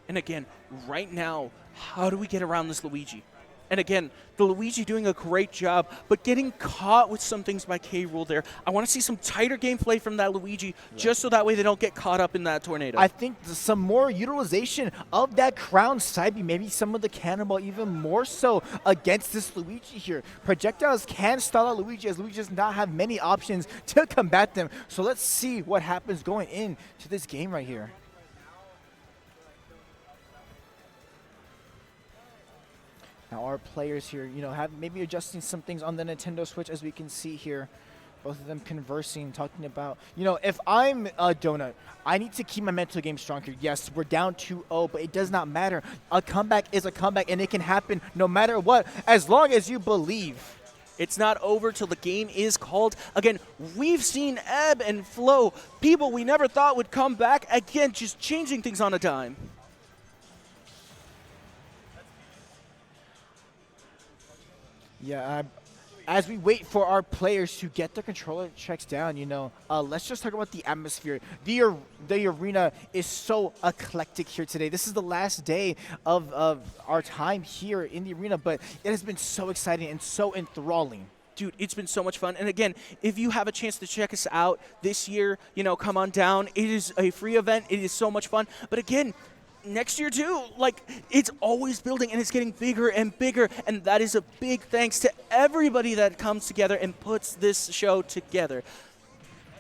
And again, right now, how do we get around this Luigi? And again, the Luigi doing a great job, but getting caught with some things by K-Rool there. I want to see some tighter gameplay from that Luigi, just so that way they don't get caught up in that tornado. I think some more utilization of that crown side B, maybe some of the cannonball even more so against this Luigi here. Projectiles can stall out Luigi, as Luigi does not have many options to combat them. So let's see what happens going into this game right here. Now our players here, have maybe adjusting some things on the Nintendo Switch, as we can see here. Both of them conversing, talking about, if I'm a Donut, I need to keep my mental game strong here. Yes, we're down 2-0, but it does not matter. A comeback is a comeback, and it can happen no matter what, as long as you believe. It's not over till the game is called. Again, we've seen ebb and flow. People we never thought would come back. Again, just changing things on a dime. Yeah, as we wait for our players to get their controller checks down, let's just talk about the atmosphere. The arena is so eclectic here today. This is the last day of our time here in the arena, but it has been so exciting and so enthralling. Dude, it's been so much fun. And again, if you have a chance to check us out this year, come on down. It is a free event. It is so much fun. But again, next year too, it's always building and it's getting bigger and bigger, and that is a big thanks to everybody that comes together and puts this show together.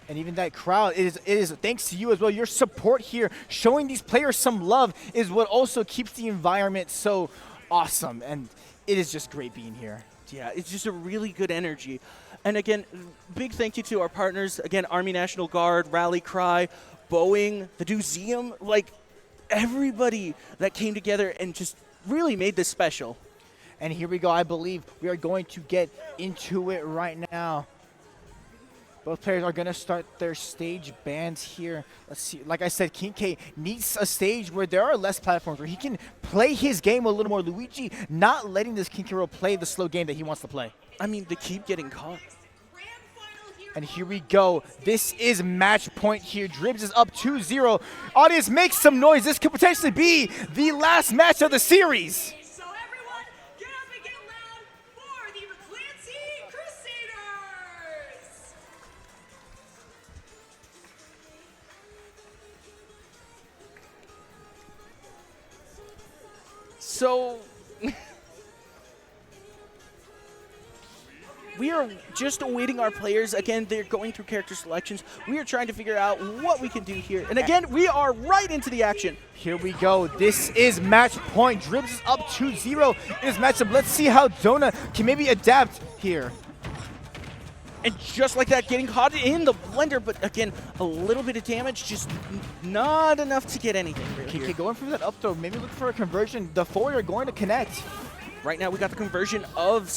And even that crowd, it is thanks to you as well. Your support here, showing these players some love, is what also keeps the environment so awesome, and it is just great being here. Yeah, it's just a really good energy. And again, big thank you to our partners, again, Army National Guard, Rally Cry, Boeing, the Museum, everybody that came together and just really made this special. And here we go. I believe we are going to get into it right now. Both players are going to start their stage bands here. Let's see. Like I said, King K needs a stage where there are less platforms, where he can play his game a little more. Luigi not letting this King K Rool play the slow game that he wants to play. I mean, they keep getting caught. And here we go. This is match point here. Dribbz is up 2-0. Audience, make some noise. This could potentially be the last match of the series. So everyone, get up and get loud for the McClancy Crusaders! So we are just awaiting our players. Again, they're going through character selections. We are trying to figure out what we can do here. And again, we are right into the action. Here we go. This is match point. Dribbz is up 2-0 in his matchup. Let's see how Donut can maybe adapt here. And just like that, getting caught in the blender, but again, a little bit of damage, just not enough to get anything really here. Okay, going for that up throw, maybe look for a conversion. The forward are going to connect. Right now, we got the conversion of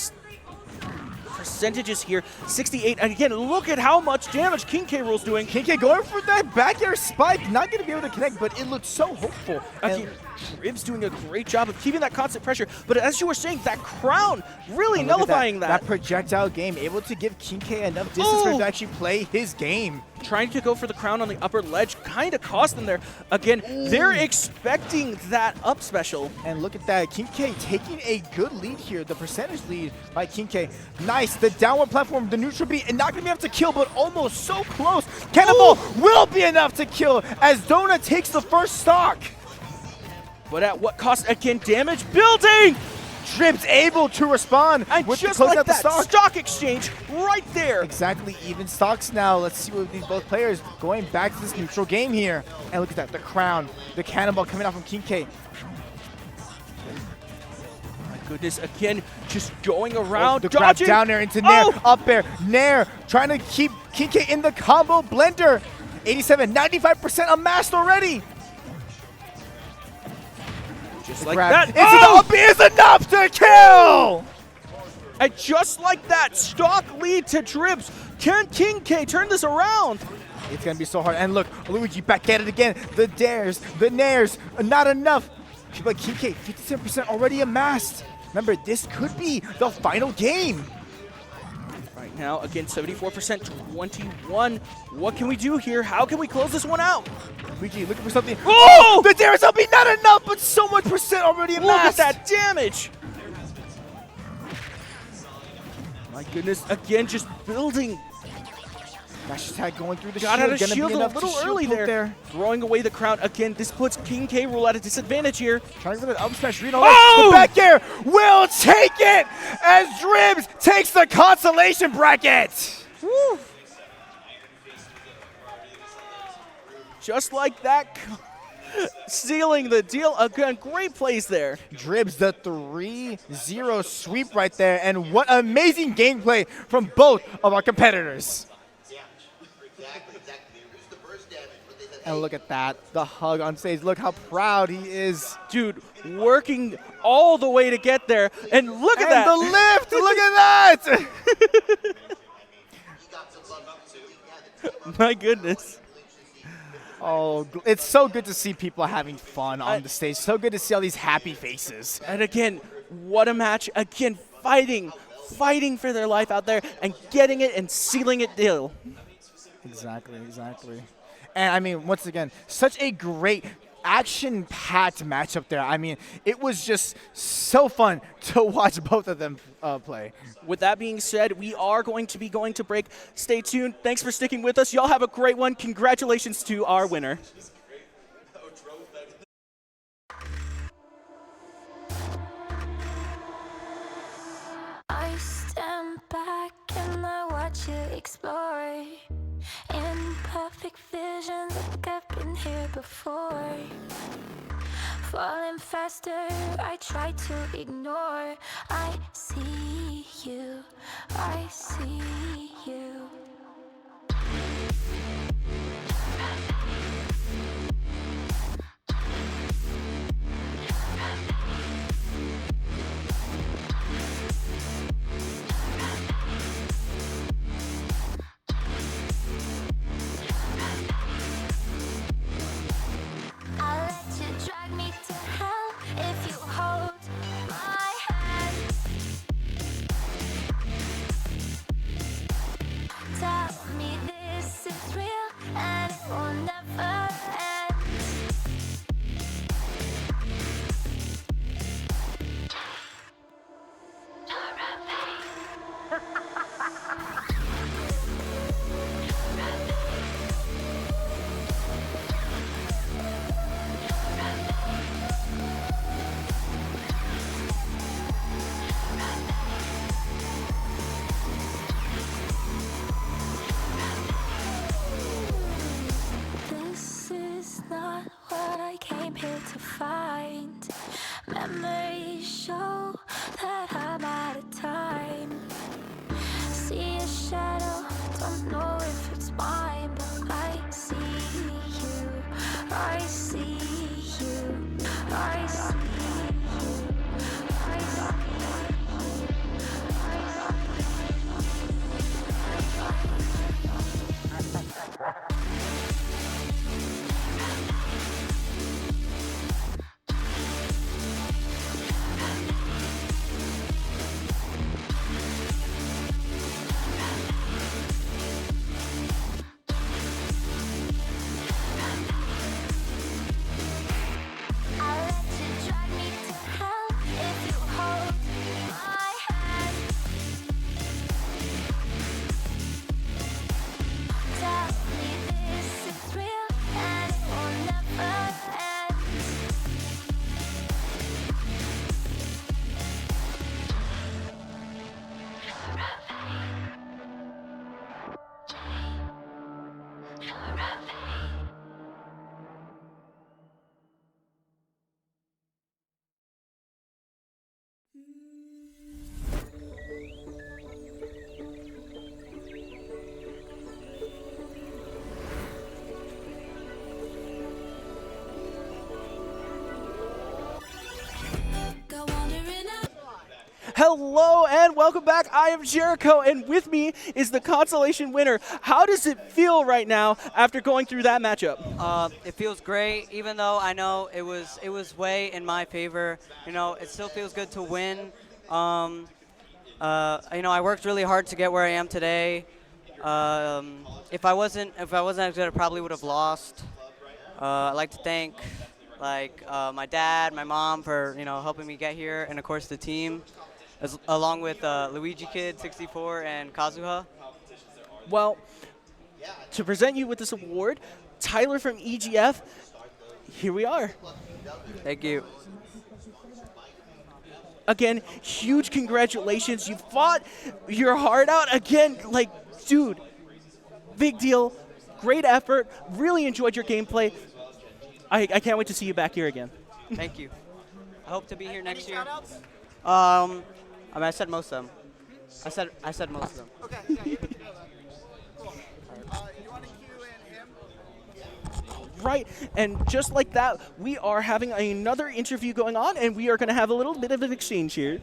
percentages here, 68. And again, look at how much damage King K Rool's doing. King K going for that back air spike, not going to be able to connect, but it looks so hopeful. Again, Dribbz doing a great job of keeping that constant pressure, but as you were saying, that crown really nullifying that. That projectile game, able to give King K enough distance for him to actually play his game. Trying to go for the crown on the upper ledge kind of cost them there. Again, they're expecting that up special. And look at that, King K taking a good lead here, the percentage lead by King K. Nice, the downward platform, the neutral beat, and not going to be able to kill, but almost so close. Cannonball will be enough to kill as Donut takes the first stock. But at what cost? Again, damage building! Dribbz able to respond and with just the close like out the that, stock exchange right there. Exactly, even stocks now. Let's see what these both players going back to this neutral game here. And look at that, the crown, the cannonball coming out from King K. My goodness, again, just going around, the grab down there into Nair, up air, Nair, trying to keep King K in the combo blender. 87, 95% amassed already. Just like that. Into the up is enough to kill! And just like that, stock lead to Dribbz. Can King K turn this around? It's going to be so hard. And look, Luigi back at it again. The dares, the nairs, not enough. But King K, 57% already amassed. Remember, this could be the final game. Right now, again, 74%, 21. What can we do here? How can we close this one out? Luigi looking for something. Oh! The dares will be not enough, but so much percent already amassed. Look at that damage. My goodness, again, just building. Dash attack going through the Got shield. out of Gonna shield be a enough little to shield early poke there. Throwing away the crown. Again, this puts King K. Rool at a disadvantage here. Trying for the up smash. Read all Oh! the back air will take it as Dribbz takes the consolation bracket. Woo. Just like that, sealing the deal. Again, great plays there. Dribbz, the 3-0 sweep right there. And what amazing gameplay from both of our competitors. And look at that, the hug on stage. Look how proud he is. Dude, working all the way to get there. And look at that. And the lift, look at that. My goodness. Oh, it's so good to see people having fun on the stage. So good to see all these happy faces. And again, what a match. Again, fighting for their life out there and getting it and sealing it deal. Exactly. And I mean, once again, such a great action-packed matchup there. I mean, it was just so fun to watch both of them play. With that being said, we are going to break. Stay tuned. Thanks for sticking with us. Y'all have a great one. Congratulations to our winner. I stand back and I watch you explore. In perfect vision, like I've been here before. Falling faster, I try to ignore. I see you, I see you. I'll let you drag me to hell if you hold my hand. Tell me this is real and it will never end. This is not what I came here to find. Memories show that I'm out of time. See a shadow, don't know if it's mine, but I see you, I see you, I see you, I see you. I'll let you drag me to hell if you hold my hand. Tell me this is real and it will never end. Go wandering out. Hello and welcome back. I am Jericho, and with me is the consolation winner. How does it feel right now after going through that matchup? It feels great, even though I know it was way in my favor. You know, it still feels good to win. You know, I worked really hard to get where I am today. If I wasn't as good, I probably would have lost. I'd like to thank my dad, my mom for helping me get here, and of course the team. along with Luigi Kid 64 and Kazuha. Well, to present you with this award, Tyler from EGF, here we are. Thank you. Again, huge congratulations. You fought your heart out. Again, like, dude, big deal. Great effort. Really enjoyed your gameplay. I can't wait to see you back here again. Thank you. I hope to be here next year. I mean, I said most of them. I said most of them. Okay, yeah, you want to cue in him? Right, and just like that, we are having another interview going on, and we are going to have a little bit of an exchange here.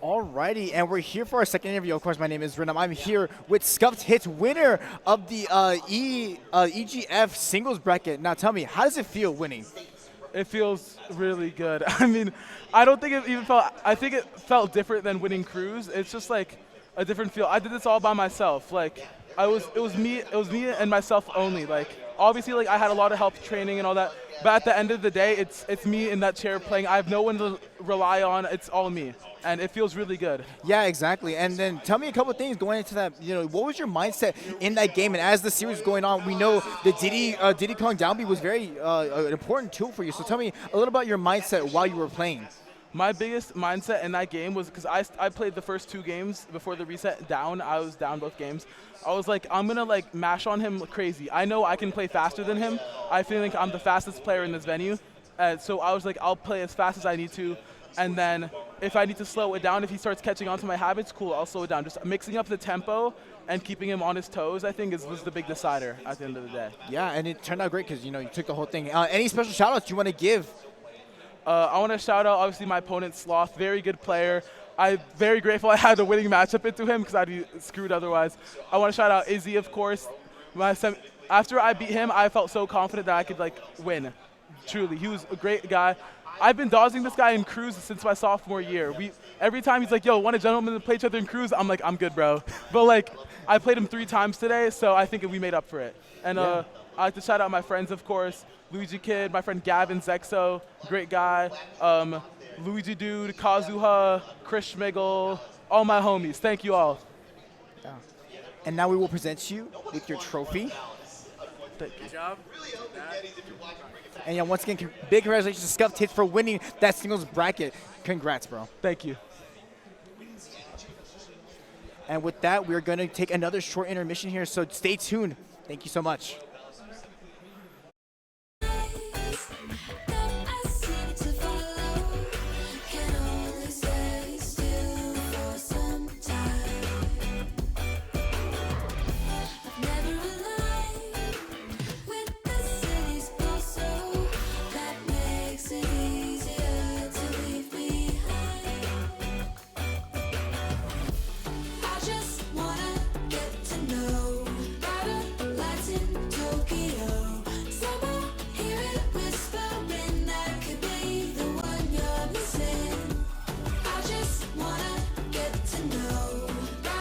Alrighty, and we're here for our second interview. Of course, my name is Ledonut. I'm here with ScuffedHits, winner of the EGF singles bracket. Now, tell me, how does it feel winning? It feels really good. I mean, I don't think it even felt, I think it felt different than winning Cruise. It's just like a different feel. I did this all by myself. Like, it was me and myself only. Like, obviously, like, I had a lot of help training and all that, but at the end of the day, it's me in that chair playing. I have no one to rely on. It's all me, and it feels really good. Yeah, exactly. And then tell me a couple of things going into that. You know, what was your mindset in that game? And as the series is going on, we know the Diddy Kong down B was very an important tool for you. So tell me a little about your mindset while you were playing. My biggest mindset in that game was because I played the first 2 games before the reset down. I was down both games. I was like, I'm going to like mash on him crazy. I know I can play faster than him. I feel like I'm the fastest player in this venue. So I was like, I'll play as fast as I need to. And then if I need to slow it down, if he starts catching on to my habits, cool, I'll slow it down. Just mixing up the tempo and keeping him on his toes, I think, was the big decider at the end of the day. Yeah, and it turned out great because, you know, you took the whole thing. Any special shout-outs you want to give? I want to shout out, obviously, my opponent, Sloth. Very good player. I'm very grateful I had a winning matchup into him because I'd be screwed otherwise. I want to shout out Izzy, of course. After I beat him, I felt so confident that I could, like, win. Truly, he was a great guy. I've been dodging this guy in Cruise since my sophomore year. Every time he's like, yo, want a gentleman to play each other in Cruise? I'm like, I'm good, bro. But, like, I played him 3 times today, so I think we made up for it. And I'd like to shout out my friends, of course. Luigi Kid, my friend Gavin Zexo, great guy. Luigi Dude, Kazuha, Chris Schmigel, all my homies. Thank you all. Yeah. And now we will present you with your trophy. Good job. And yeah, once again, big congratulations to ScuffedHits for winning that singles bracket. Congrats, bro. Thank you. And with that, we're going to take another short intermission here, so stay tuned. Thank you so much.